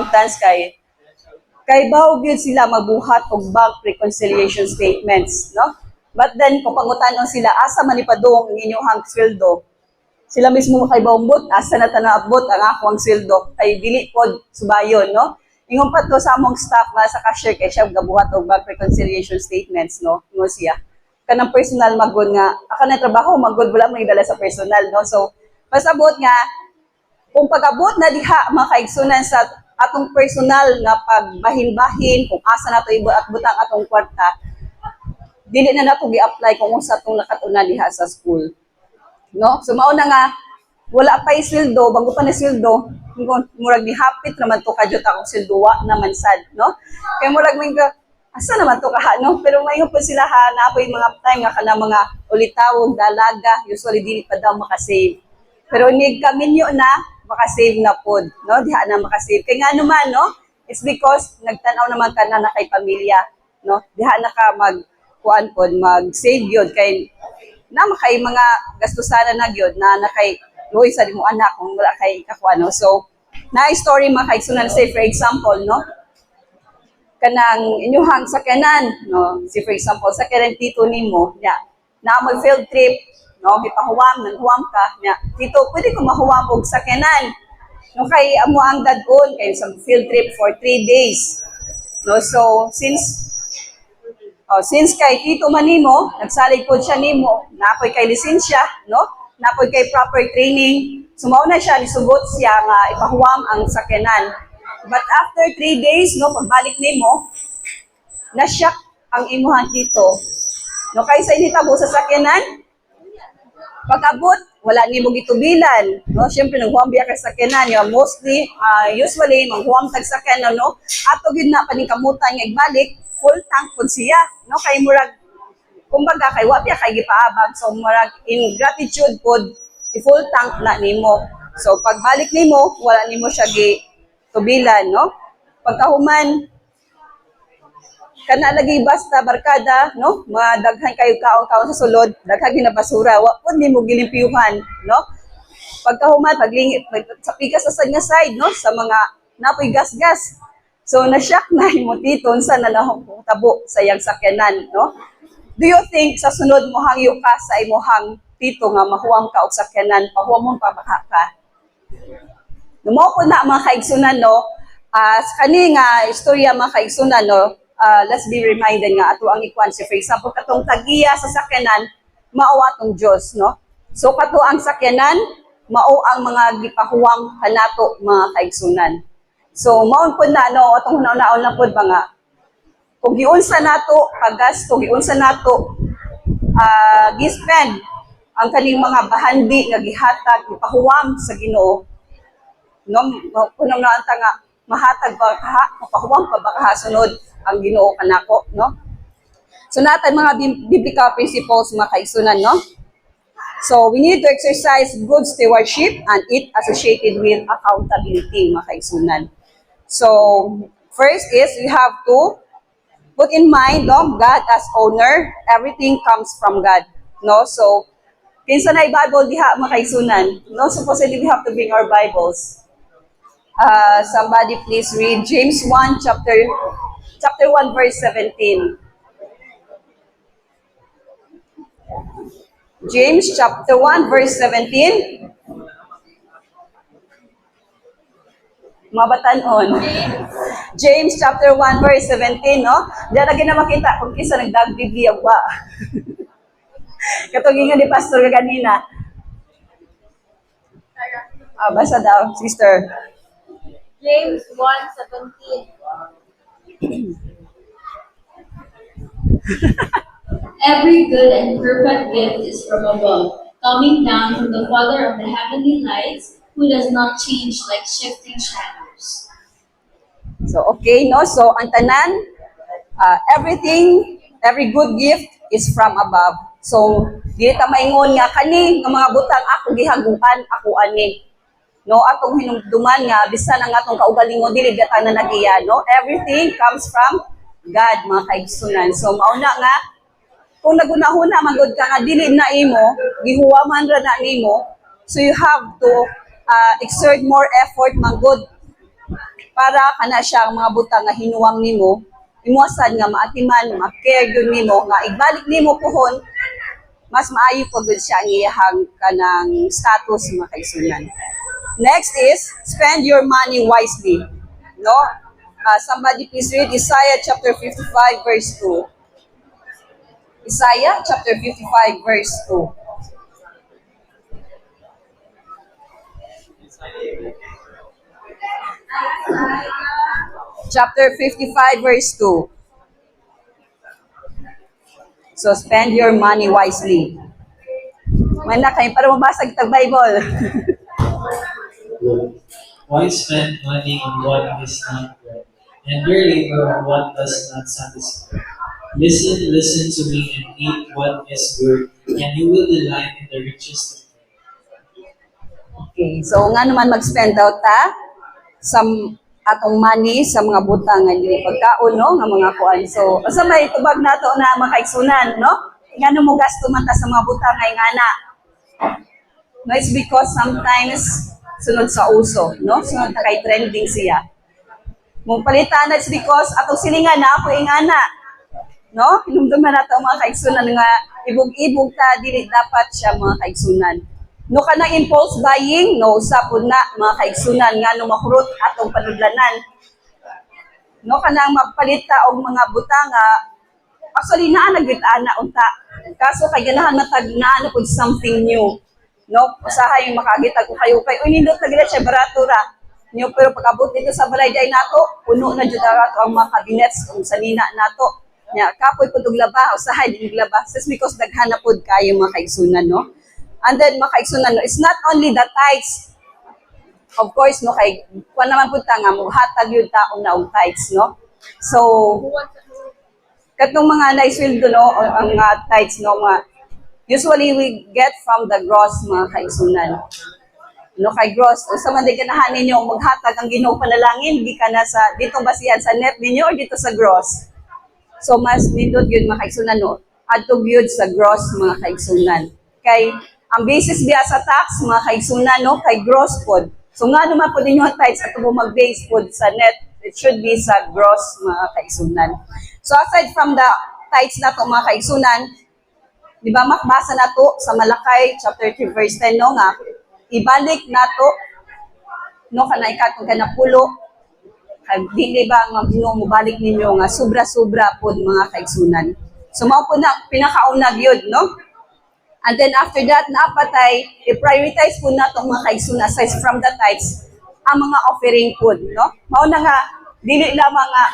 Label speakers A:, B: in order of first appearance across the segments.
A: accountants kay bawo gyud sila magbuhat og bank reconciliation statements, no? But then kung pangutanon sila asa man ipadung ang inyong sweldo, sila mismo kay bawmbot asa na tanaabot ang akong sweldo kay dili pod subayon, no? Ingon pa to sa among staff nga sa cashier kay siya gabuhat og bank reconciliation statements, no? Ingon siya kanang personal magod nga aka na trabaho magod wala man idala sa personal, no? So pasabot nga kung pag-abot na diha mga kaigsunan sa atong personal nga pagbahin-bahin kung asa nato ibutang atong kwarta, dili na nato gi-apply kung unsa atong nakatuna diha sa school, no? So mao na nga wala pa sweldo, bago pa na sweldo, murag ni hapit naman to kadyo ta kung sweldo wa naman sad, no? Kay murag man asa naman to kaha, no? Pero mayon po sila ha naapoy mga time nga kana mga ulitawog dalaga usually dili pa daw makasave. Pero nig kaminyo na makasave na pod, no? Diha na makasave. Kaya nga naman, no? It's because nagtanaw naman ka na kay pamilya, no? Diha na ka mag-kuan pod, mag-save yun. Kay na makay mga gastusan na gyud na nakay luoy sa dimo anak kung wala kay kakuan, no? So, na-story makaysunan say for example, no? Kanang inyuhang sakyanan, no? Si for example, sakyanan tito nimo, na mo field trip, no, gipahuwam nang huwam ka nya dito pwede ko mahuwam og sakyanan, no, kay amo ang dadon kay sa field trip for 3 days, no? So since kay tito man nimo nagsalig pod siya nimo napoy kay lisensya, no, napoy kay proper training, sumaw na siya nisugot siya nga ipahuwam ang sakyanan. But after 3 days, no, pagbalik nimo na-shock ang imuhang tito, no, kay sa initabo sa sakyanan. Pag-abot, wala ni mo gitubilan, no? Syempre naghuwam biya kay sakyanan, yo mostly usually manghuwam tag sakyanan, no? Ato gyud na paningkamutan nga igbalik, full tank pud siya, no? Kay murag kumbaga kay wa biya kay gipaabag, so murag in gratitude pud i-full tank na nimo. So pagbalik nimo, wala nimo siya gitubilan, no? Pagkahuman kana lagi basta barkada, no, madaghan kayo kaon-kaon sa sulod, daghang ginabasura, wa pud nimo gilimpyuhan, no? Pagkahuman paglingit sa pikas sa nga side, no, sa mga napoy gas-gas. So na-shock na imo tito unsa na tabo sa iyang sakyanan, no? Do you think sa sunod mo hangyo ka sa imuhang tito nga mahuwam ka og sakyanan, pahuwamon pa baka ka? Mo ko na mga kaigsunan, no, sa kani nga istorya mga kaigsunan, no, let's be reminded nga ato ang ikuan si for example katong tagiya sa sakyanan mao atong Dios, no? So kato ang sakyanan mao ang mga gipahuwam kanato mga kaigsunan. So mao pud na, no, atong hunaw-naon lang pud nga kung giunsa nato paggasto, giunsa nato gi-spend ang kaning mga bahandi nga gihatag gipahuwam sa Ginoo, no? Kuno na anta nga mahatag ba kaha mapahuwam pa ba kaha sunod ang Ginoo kanako, no? So natan mga biblical principles mga kaigsunan, no? So we need to exercise good stewardship and it associated with accountability mga kaigsunan. So first is you have to put in mind, no, God as owner, everything comes from God, no? So kinsa na Bible diha mga kaigsunan, no? Supposedly we have to bring our Bibles. Somebody please read James 1 chapter 1 verse 17. James chapter 1 verse 17. Mabatan-on. James chapter 1 verse 17, no? Diyan lagi na makita kung kinsa nagdag Biblia wa. Katugingan ni pastor kanina. Basa daw, sister.
B: James 1:17. Every good and perfect gift is from above, coming down from the Father of the heavenly lights, who does not change like shifting shadows.
A: So, okay, no? So, ang tanan, everything, every good gift is from above. So, di ta maingon nga, kani, nga mga butang ako gihaguan, ako ani. No, atong hinumduman nga, bisan ang atong kaugalingon, dili gata na nagiya, no? Everything comes from God, mga kaigsunan. So, mauna nga, kung nagunahuna, magod ka nga, dili na imo, gihuwaman ra na nimo, so you have to exert more effort, manggod, para kana siya ang mga butang nga hinuwang nimo, imuasad nga maatiman, ma-care gyud nimo nga igbalik nimo pohon, mas maayo pa gud siya ang iyahang kanang status mga kaigsunan. Next is spend your money wisely. No? Somebody please read Isaiah chapter 55 verse 2. Isaiah chapter 55 verse 2. Chapter 55 verse 2. So spend your money wisely. May na kayo para mabasa kitang Bible.
C: Why spend money on what is not bread, and your labor on what does not satisfy? Listen to me and eat what is good, and you will delight in the riches of
A: Okay, so nga naman mag-spend daw ta sa atong money sa mga butang nga dili pagkaon no nga mga kuan. So asa may tubag nato na makaigsunan no? Ngano mo gasto man ta sa mga butang nga ingana. No, it's because sometimes sunod sa uso, no? Sunod na kay trending siya. Mong palitan it's because atong silingan na ako ingana. No? Hinumduman nato ang mga kaigsunan nga ibog-ibog ta dili dapat siya mga kaigsunan. No ka na impulse buying, no sa pud na mga kaigsunan nga no mahurot atong panudlanan. No ka nang magpalit ta og mga butanga. Actually naa nagwit-ana unta. Kaso kay ganahan matag na pud something new. No, usahay yung makagitag ko kayo kay uy nindot na gila siya barato ra. Nyo pero pagabot dito sa balay day nato, puno na jud ato ang mga cabinets kung sanina nato. Nya kapoy pud og laba, usahay din laba. Just because daghan na pud kayo mga kaigsunan no. And then mga kaigsunan no, it's not only the tithes. Of course no kay kuan naman pud ta nga mohatag yun taong na og tithes no. So katong mga naisweldo no ang tithes no mga usually we get from the gross mga kaigsunan. No kay gross, sa man di ganahan ninyo maghatag ang Ginoo panalangin, di ka na sa dito basihan sa net ninyo or dito sa gross. So mas nindot yun mga kaigsunan no, adto gyud sa gross mga kaigsunan. Kay ang basis biya sa tax mga kaigsunan no kay gross pod. So nga naman po ninyo ang tithes ato mo mag-base pod sa net, it should be sa gross mga kaigsunan. So aside from the tithes nato mga kaigsunan, di ba makbasa nato sa Malakay chapter 3 verse 10 no nga ibalik nato no kanay katong kanapulo kay dili ba nga Ginoo mo balik ninyo nga sobra-sobra pod mga kaigsunan. So mao po na pinakauna gyud no. And then after that naapatay i-prioritize po nato mga kaigsunan aside from the tithes ang mga offering pod no. Mao na nga dili lamang nga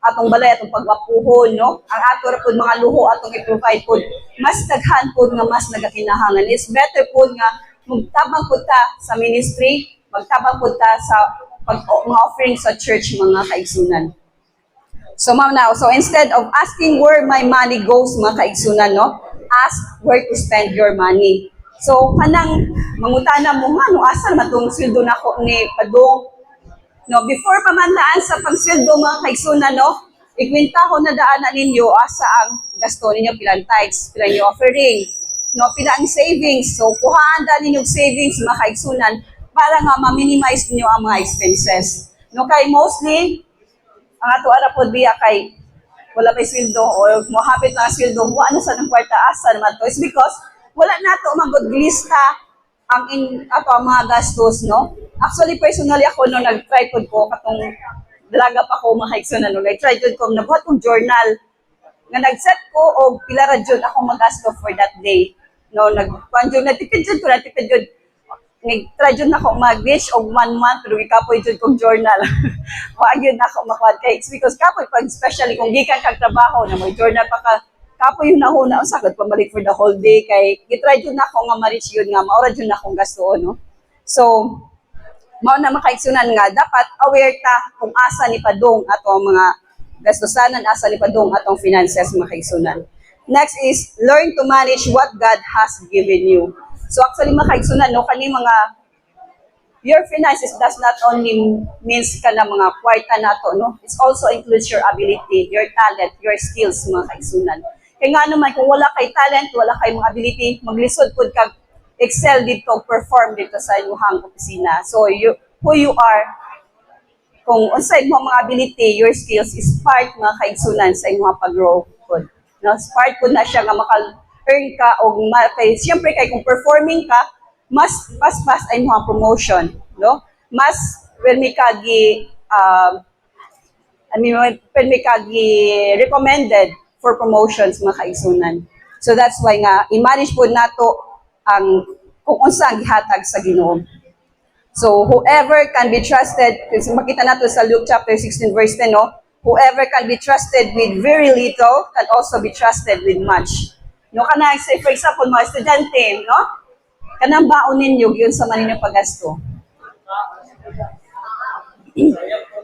A: atong balay atong pagwapuhon no ang ato ra pud mga luho atong i-provide pud mas daghan pud nga mas nagakinahanglan is better pud nga magtabang pud ta sa ministry magtabang pud ta sa mga offering sa church mga kaigsunan. So ma'am now so instead of asking where my money goes mga kaigsunan no ask where to spend your money. So kanang mangutana mo nga no asa man tong sweldo nako ni padong. No, before pamandaan sa pagsweldo mga kaigsunan, no, ikwintahon na daanan ninyo asa ang gasto ninyo, pilang tithes, pilang yung offering, no, pilang savings. So, kuhaan da ninyo savings mga kaigsunan para nga ma-minimize ninyo ang mga expenses. No, kay mostly, ang ato ara pod biya kay wala pa sweldo o mohapit na sweldo, wala na sa ng kwarta asa naman to. It's because wala nato magod lista ang ato ang mga gastos, no? Actually, personally ako, no, nag-try ko katong dalaga pa ko mga kaigsunan, no, nag-try ko, nabuhat kong journal, nga nag-set ko, o pila ra jud ako magasto for that day. No, nag-kuan jud, natipid jud, nag-try jud na ako mag-wish og 1 month, pero ikapoy jud kong journal. Wag yun na ako makuha kay, it's because kapoy, pag especially kung gikan kag trabaho, na may journal pa ka, kapoy yung nahuna, ang sakit pamalik for the whole day, kay gitry jud na ako nga ma-reach yun nga, maura jud na akong gasto, no? So, mao na makaigsunan nga dapat aware ta kung asa ni padong ato ang mga gastusanan, asa ni padong atong finances makaigsunan. Next is learn to manage what God has given you. So actually makaigsunan no kani mga your finances does not only means kana mga kwarta nato no, it also includes your ability, your talent, your skills mga kaigsunan. Kay nga naman kung wala kay talent, wala kay mga ability, maglisod pud kag excel dito, perform dito sa inyong opisina. So, who you are kung unsay mo mga ability, your skills is part mga kaigsunan sa imong pag-grow pod. No, part po na siya nga maka-earn ka o kay siyempre kay kung performing ka, mas pas ay imong promotion, no? Mas when may kagi when may kagi recommended for promotions mga kaigsunan. So that's why nga i-manage po nato ang kung unsa ang gihatag sa Ginoo. So, whoever can be trusted, kasi makita nato sa Luke chapter 16 verse 10, no? Whoever can be trusted with very little can also be trusted with much. No, kanang say for example, mga estudyante, no? Kanang baon ninyo yun sa maninyo paggasto.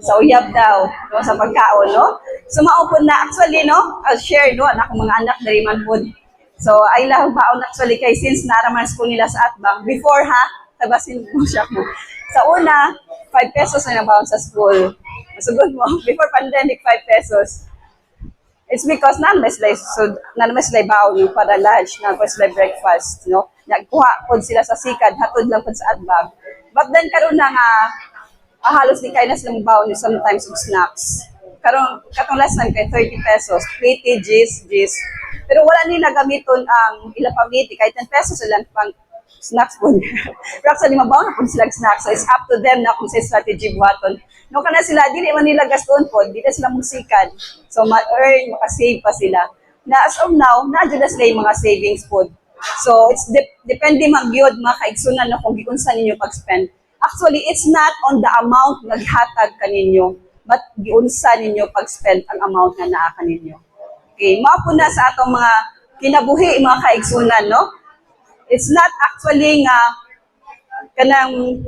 A: Sa uyab daw, no? Sa pagkaon, no? So, maupod na actually, no? I'll share, no? Anak mga anak, dari man po. So, ay lang baon actually kay since naraman school nila sa Atbang. Before, ha? Tabasin mo siya mo. Sa una, 5 pesos na nabaon sa school. Masugod mo, before pandemic, 5 pesos. It's because none mas like baon yung para lunch, none mas like breakfast, no? Nagkuha po sila sa sikad, hatod lang po sa Atbang. But then, karon na nga, halos di kayo na silang baon yung sometimes of snacks. Katong last time kay 30 pesos, 20 Gs. Pero wala nila gamiton ang ilang pamiti, kahit 10 pesos ilang pang snacks po. Pero actually, mabaw na po sila snacks. So, it's up to them na kung sa strategy buhaton. No, kana sila, dili man nila gaston po, di na sila musikan. So, ma-earn, makasave pa sila. Na as of now, nadyo na sila yung mga savings po. So, it's depende magyod, mga kaigsunan na kung gikunsa ninyo pag-spend. Actually, it's not on the amount na gihatag kaninyo, but giunsa ninyo pag-spend ang amount na naa kaninyo. Okay, mao po na sa atong mga kinabuhi, mga kaigsunan, no? It's not actually nga kanang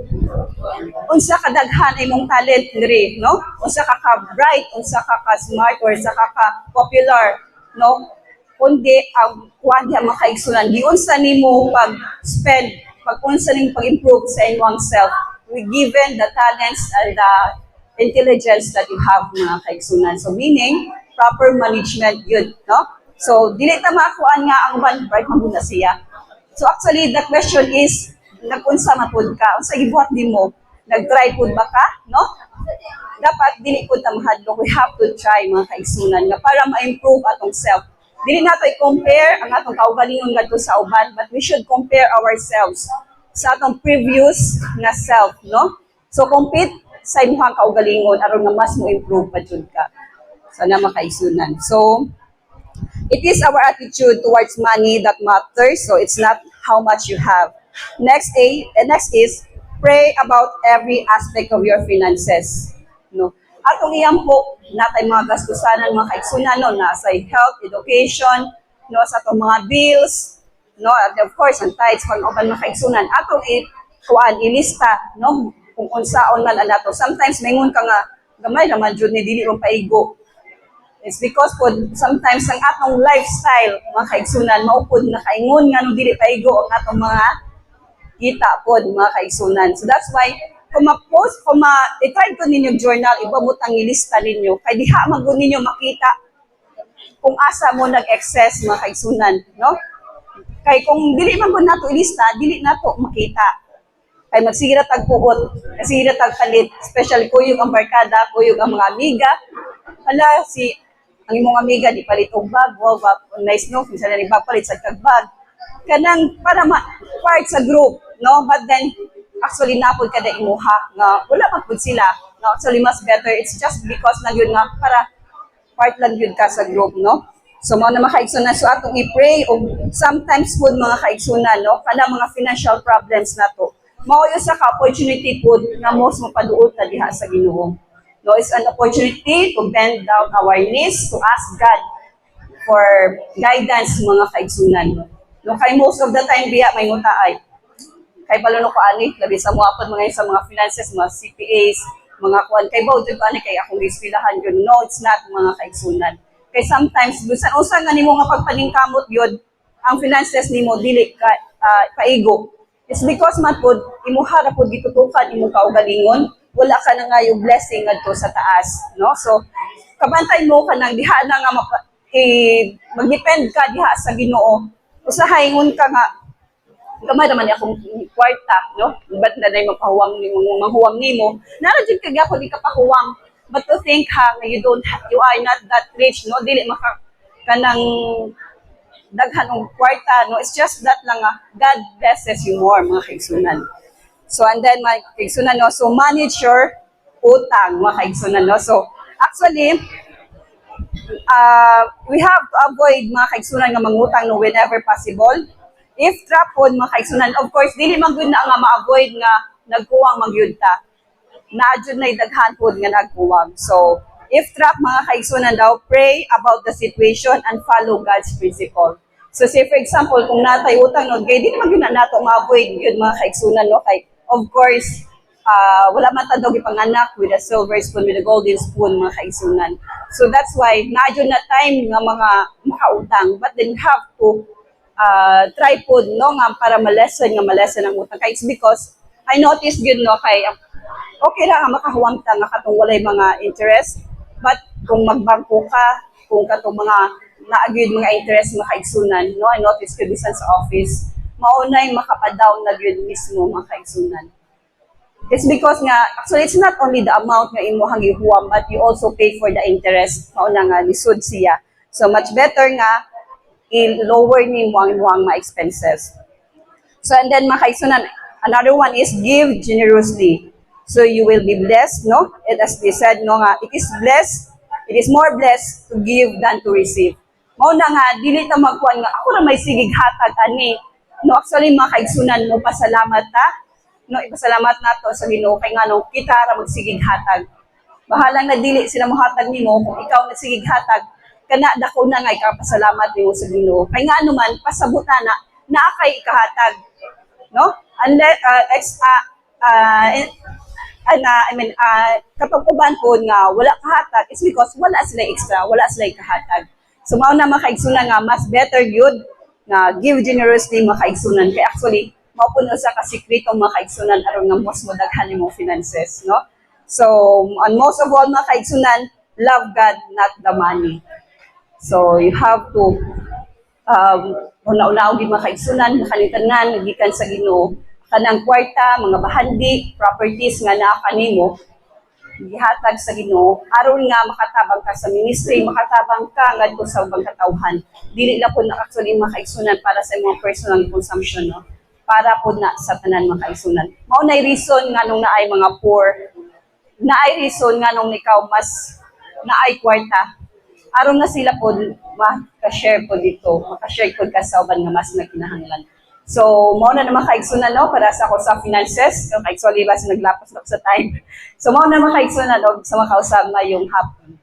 A: unsa kadaghan ay mong talent diri, no? Unsa ka bright, unsa ka smart, or unsa ka popular, no? Kundi ang kuan diha makaigsunan giunsa nimo pag-spend, pag-unsa nimo pag-improve sa imong self, given the talents and the intelligence that you have mga kaigsunan. So meaning proper management yun, no? So dili ta makuan nga ang one bright maguna siya. So actually, the question is, nag-unsa mapud ka? Unsa gibuhat nimo? Nag-try pud ba ka? No? Dapat dili pud ta mahadlok. We have to try mga kaigsunan nga para ma-improve atong self. Dili nato i-compare ang atong kaugalingon ngadto sa uban, but we should compare ourselves sa atong previous na self, no? So compete sa imong kaugalingon aron nga mas mo improve pa jud ka. Sana makaigsunan. So it is our attitude towards money that matters, so it's not how much you have. Next is pray about every aspect of your finances. No? Atong iyang po natay mga gastusanan mga kaigsunan no na sa health, education, no sa atong mga bills, no and of course ang tithes pang uban mga kaigsunan atong ilista no kung unsaon man anato. Sometimes maingon ka nga gamay ra man jud ni dili mo paigo. It's because po, sometimes ang atong lifestyle, mga kaigsunan, maupod na kaingon nga nung dili paigo ang atong mga kita po, mga kaigsunan. So that's why, kung i-try ko ninyo journal, ibamutang ilista ninyo, kay diha magun ninyo makita kung asa mo nag-excess, mga kaigsunan, no? Kay kung dili man po nato ilista, dili nato makita. Kay magsigira tagpuot, magsigira tagpalit, especially kuyog ang barkada, kuyog ang mga amiga, hala, ang imong amiga di palit og bag, wow, nice no, minsan na bag palit sa kagbag. Kanang para part sa group, no? But then actually napod kada imuha nga wala man pud sila. No, actually mas better it's just because na yun nga para part lang yun ka sa group, no? So mao na makaigsunan so atong i-pray og sometimes pud mga kaigsunan, no? Kana mga financial problems nato. Mao yo sa opportunity pud nga most mo paduot ta diha sa Ginoo. No, it's an opportunity to bend down our knees to ask God for guidance mga kaigsunan. No, kay most of the time biya may ngutaay. Kay paluno ko ani, labi sa muapod mga sa mga finances, mga CPAs, mga kuan kay bawd jud ani kay akong gispilahan yun. No, it's not mga kaigsunan. Kay sometimes bisan usa nga nimo nga pagpaningkamot yun, ang finances nimo dili ka paigo. It's because man pud imuha ra pud gitutukan imong kaugalingon. Wala ka na nga yung blessing ngadto sa taas, no? So, kabantay mo ka nang diha na nga mag-depend ka diha sa Ginoo. Usahay ngun ka nga gamay naman akong kwarta, no? Ba't na day magpahuwang nimo, manghuwang nimo? Nara jud kag ako di ka pahuwang. But to think ha, nga you are not that rich, no? Dili maka kanang daghan og kwarta, no? It's just that lang God blesses you more, mga kaigsunan. So, and then, mga kaigsunan, no? So, manage your utang, mga kaigsunan, no? So, actually, we have to avoid mga kaigsunan nga mangutang no whenever possible. If trapod mga kaigsunan, of course, dili man gyud na nga ma-avoid nga nagkuwang magyud ta. Naadjud na daghan pod nga nagkuwang. So, if trap mga kaigsunan daw, pray about the situation and follow God's principle. So, say for example, kung natay utang no, kay dili man gyud na nato ma-avoid gyud mga kaigsunan no, kay of course, wala man ta daw gipanganak with a silver spoon, with a golden spoon, mga kaigsunan. So that's why, naadyo na time nga mga makautang, but then have to try po, no, nga para malesen ang utang. Kaya it's because, I noticed yun, no, kay, okay lang nga makahuwang ta nga katong walay mga interest, but kung magbangko ka, kung katong mga naagid mga interest, mga kaigsunan, no, I noticed ko bisan sa office, maunay makapadown na yun mismo, mga kaigsunan. It's because nga, actually, it's not only the amount nga imuhang gihuwam, but you also pay for the interest. Mauna nga, lisod siya. So, much better nga, i-lower ni mo ang imuhang mga expenses. So, and then, mga kaigsunan, another one is give generously. So, you will be blessed, no? And as they said, no nga, it is more blessed to give than to receive. Mauna nga, dili ta magkuhan nga, ako na may sigig hatag, ani. No, actually, mga kaigsunan mo, pasalamat ta. No, ipasalamat nato sa Ginoo kay nganong kita ra magsigig hatag. Bahalang na dili sila mohatag nimo kung ikaw nagsigig hatag kana dako na nga ikapasalamat nimo sa Ginoo. Kay ngano man pasabutan na naa kay ikahatag. No? Unless kapag uban po nga wala kahatag, it's because wala sila extra, wala sila ikahatag. So mao na makaigsunan nga mas better yun nga give generously makaigsunan kay actually mapuno sa kasikretong mga kaigsunan aron nga mas modaghan imong finances, no? So, and most of all mga kaigsunan, love God, not the money. So, you have to una-una og mga kaigsunan, makalitanan, gikan sa Ginoo, kanang kwarta, mga bahandi, properties nga naa kanimo, gihatag sa Ginoo aron nga makatabang ka sa ministry, makatabang ka ngadto sa ubang katawhan. Dili lang po na actually mga kaigsunan para sa imong personal consumption, no? Para po na sa tanan mga kaigsunan. Mao nay reason nga nung naay mga poor, naay reason nga nung ikaw mas naay kwarta, aron na sila po maka-share po dito, maka-share po ka sa uban nga mas nagkinahanglan. So, mao na mga kaigsunan, no, para sa ako sa finances, kung actually ba sa naglapos na sa time. So, mao na mga kaigsunan, no, sa makausap na yung hapon.